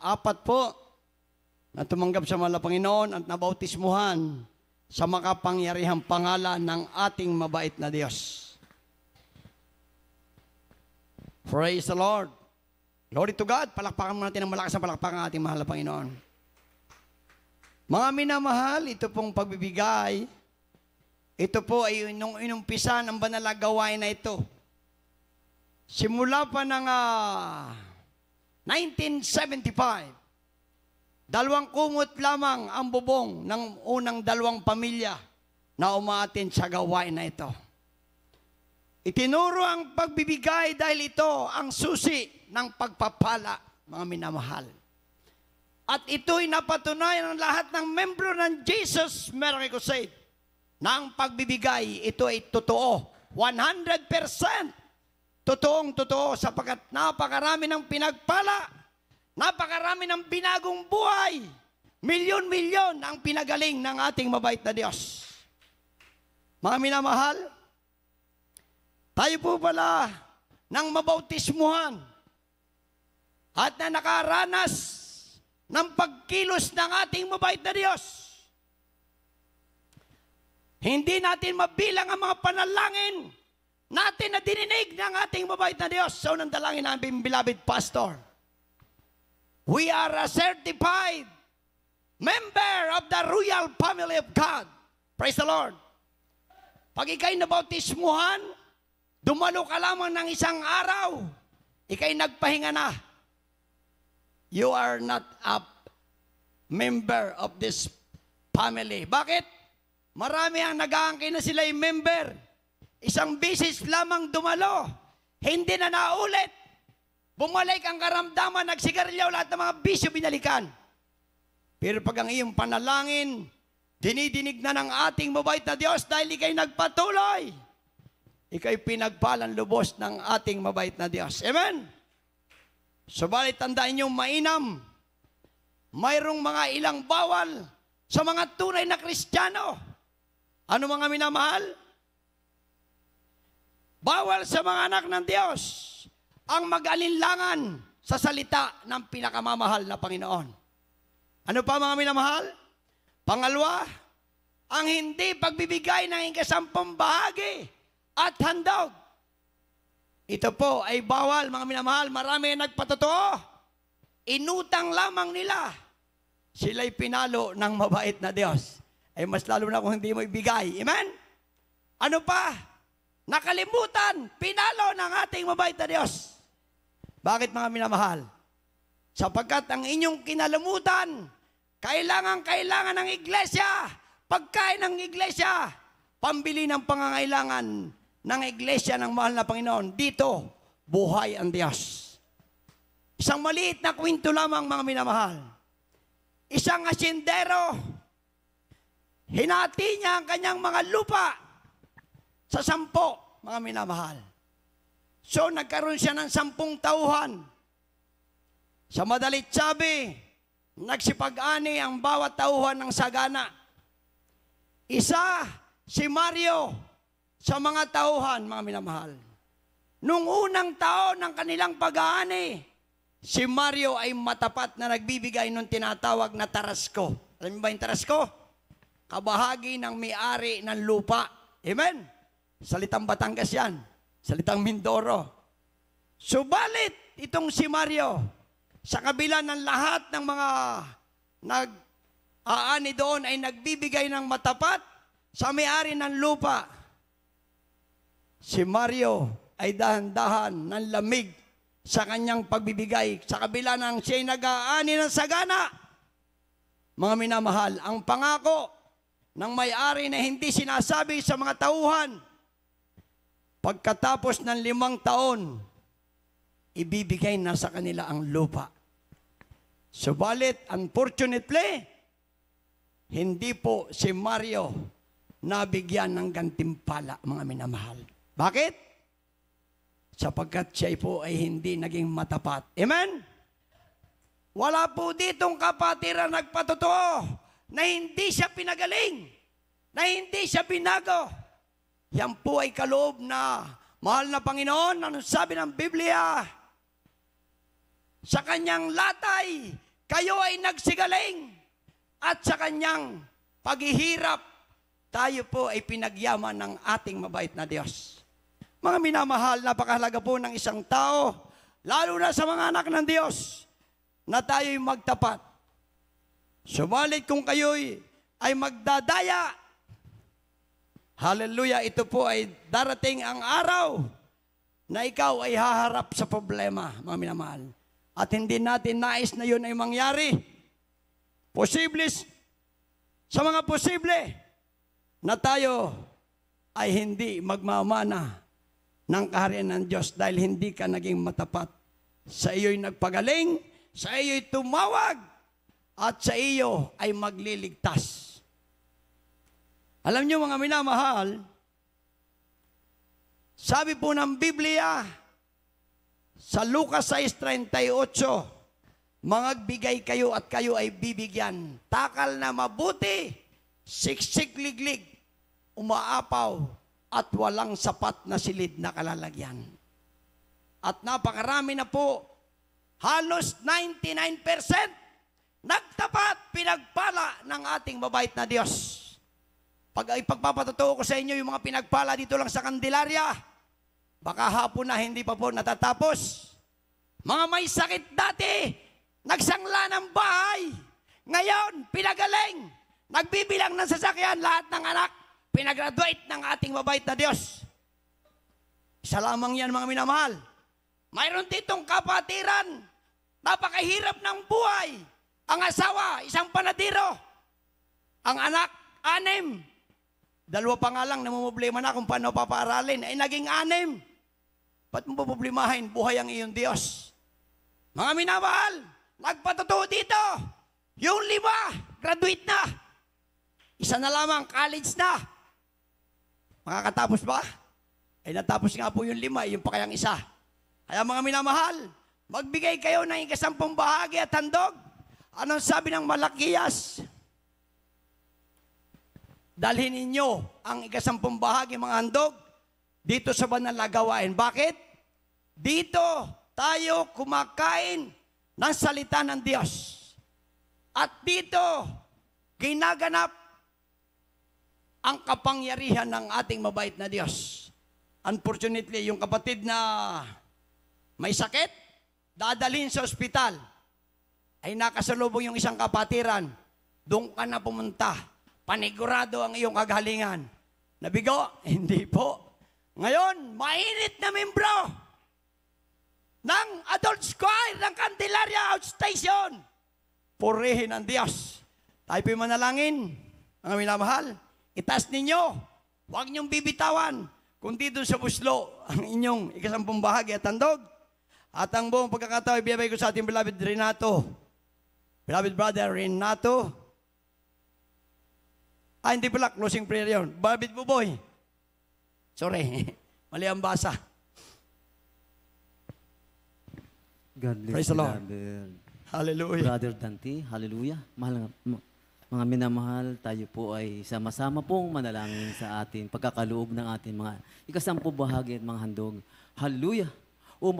apat po na tumanggap sa mahal na Panginoon at nabautismuhan sa makapangyarihang pangalan ng ating mabait na Diyos. Praise the Lord. Glory to God. Palakpakan mo natin ng malakas na palakpakan ang ating mahal na Panginoon. Mga minamahal, ito pong pagbibigay, ito po ay nung inumpisa ng banal na gawain na ito. Simula pa ng 1975, 2 kumot lamang ang bubong ng unang 2 pamilya na umaatin sa gawain na ito. Itinuro ang pagbibigay dahil ito ang susi ng pagpapala, mga minamahal. At ito'y napatunayan ng lahat ng membro ng Jesus Miracle Crusade na ang pagbibigay, ito ay totoo. 100% totoong-totoo sapagkat napakarami ng pinagpala, napakarami ng binagong buhay, milyon-milyon ang pinagaling ng ating mabait na Diyos. Mga minamahal, tayo po pala ng mabautismuhan at na nakaranas ng pagkilos ng ating mabait na Diyos. Hindi natin mabilang ang mga panalangin natin na dininig ng ating mabait na Diyos. So, nang dalangin namin, beloved pastor, we are a certified member of the royal family of God. Praise the Lord. Pag ikay nabautismuhan, dumalo ka lamang ng isang araw, ikay nagpahinga na. You are not a member of this family. Bakit? Marami ang nag-aangkin na sila yung member. Isang bisis lamang dumalo, hindi na naulit. Bumalik ang karamdaman, nagsigarilyo, lahat ng mga bisyo binalikan. Pero pag ang iyong panalangin, dinidinig na ng ating mabait na Diyos dahil ikay nagpatuloy, ikay pinagpalang lubos ng ating mabait na Diyos. Amen? Subalit tandaan niyong mainam, mayroong mga ilang bawal sa mga tunay na Kristiyano. Ano mga minamahal? Bawal sa mga anak ng Diyos ang mag-alinlangan sa salita ng pinakamamahal na Panginoon. Ano pa mga minamahal? Pangalawa, ang hindi pagbibigay ng ikasampung bahagi at handog. Ito po ay bawal, mga minamahal. Marami ang nagpatotoo. Inutang lamang nila. Sila'y pinalo ng mabait na Diyos. Ay mas lalo na kung hindi mo ibigay. Amen? Ano pa? Nakalimutan, pinalo ng ating mabait na Diyos. Bakit mga minamahal? Sapagkat ang inyong kinalimutan, kailangan ng iglesia, pagkain ng iglesia, pambili ng pangangailangan ng iglesia ng mahal na Panginoon. Dito, buhay ang Diyos. Isang maliit na kwento lamang mga minamahal. Isang asindero, hinati niya ang kanyang mga lupa sa 10, mga minamahal. So, nagkaroon siya ng 10 tauhan. Sa madalit sabi, nagsipag-ani ang bawat tauhan ng sagana. Isa, si Mario, sa mga tauhan, mga minamahal. Nung unang taon ng kanilang pag-aani, si Mario ay matapat na nagbibigay ng tinatawag na tarasko. Alam mo ba yung tarasko? Kabahagi ng may-ari ng lupa. Amen? Salitang Batangas yan. Salitang Mindoro. Subalit, itong si Mario, sa kabila ng lahat ng mga nag-aani doon ay nagbibigay ng matapat sa may-ari ng lupa. Si Mario ay dahan-dahan ng lamig sa kanyang pagbibigay. Sa kabila ng siya'y nag-aani ng sagana. Mga minamahal, ang pangako ng may-ari na hindi sinasabi sa mga tauhan, pagkatapos ng 5 taon, ibibigay na sa kanila ang lupa. Subalit, unfortunately, hindi po si Mario nabigyan ng gantimpala, mga minamahal. Bakit? Sapagkat siya po ay hindi naging matapat. Amen? Wala po ditong kapatiran nagpatotoo na hindi siya pinagaling, na hindi siya binago. Yan po ay kaloob na mahal na Panginoon. Ano sabi ng Biblia? Sa kanyang latay, kayo ay nagsigaling at sa kanyang paghihirap, tayo po ay pinagyaman ng ating mabait na Diyos. Mga minamahal, napakahalaga po ng isang tao, lalo na sa mga anak ng Diyos, na tayo'y magtapat. Subalit kung kayo'y ay magdadaya, hallelujah, ito po ay darating ang araw na ikaw ay haharap sa problema, mga minamahal. At hindi natin nais na yun ay mangyari. Posible, sa mga posible, na tayo ay hindi magmamana ng kaharian ng Diyos dahil hindi ka naging matapat. Sa iyo'y nagpagaling, sa iyo'y tumawag, at sa iyo ay magliligtas. Alam niyo mga minamahal, sabi po ng Biblia, sa Lucas 6:38, mangagbigay kayo at kayo ay bibigyan. Takal na mabuti, siksik-liglig, umaapaw, at walang sapat na silid na kalalagyan. At napakarami na po, halos 99%, nagtapat, pinagpala ng ating mabait na Diyos. Pag ipagpapatotoo ko sa inyo yung mga pinagpala dito lang sa Candelaria, baka hapon na hindi pa po natatapos. Mga may sakit dati, nagsangla ng bahay. Ngayon, pinagaling. Nagbibilang ng sasakyan, lahat ng anak, pinagraduate ng ating mabait na Diyos. Isa lamang yan, mga minamahal. Mayroon ditong kapatiran, napakahirap ng buhay. Ang asawa, isang panadiro. Ang anak, 6. 2 pa nga lang, namumblema na kung paano papaaralin. Ay naging 6. Ba't mo problemahin? Buhay ang iyong Diyos. Mga minamahal, nagpatotoo dito. Yung 5, graduate na. Isa na lamang, college na. Makakatapos ba? Ay natapos nga po yung 5, yung pa kayang isa. Kaya mga minamahal, magbigay kayo ng 10 bahagi at handog. Anong sabi ng Malakias? Dalhin ninyo ang 10 bahagi mga handog dito sa banal na gawain. Bakit? Dito tayo kumakain ng salita ng Diyos. At dito ginaganap ang kapangyarihan ng ating mabait na Diyos. Unfortunately, yung kapatid na may sakit, dadalhin sa ospital, ay nakasalubong yung isang kapatiran, doon ka na pumunta. Panigurado ang iyong kagalingan. Nabigo? Hindi po. Ngayon, mainit na membro ng Adult Choir ng Candelaria Outstation. Purihin ang Diyos. Tayo po'y manalangin, mga minamahal. Itaas ninyo. Huwag niyong bibitawan. Kundi doon sa buslo, ang inyong 10 bahagi at handog. At ang buong pagkakataon, ibibigay ko sa ating beloved Renato. Beloved brother Renato. Hindi pala, closing prayer yun. Beloved Buboy. Sorry, mali ang basa. God bless Praise the you, Lord. Brother. Hallelujah. Brother Dante, hallelujah. Mga minamahal, tayo po ay sama-sama pong manalangin sa atin, pagkakaloob ng ating mga 10 bahagi at mga handog. Hallelujah.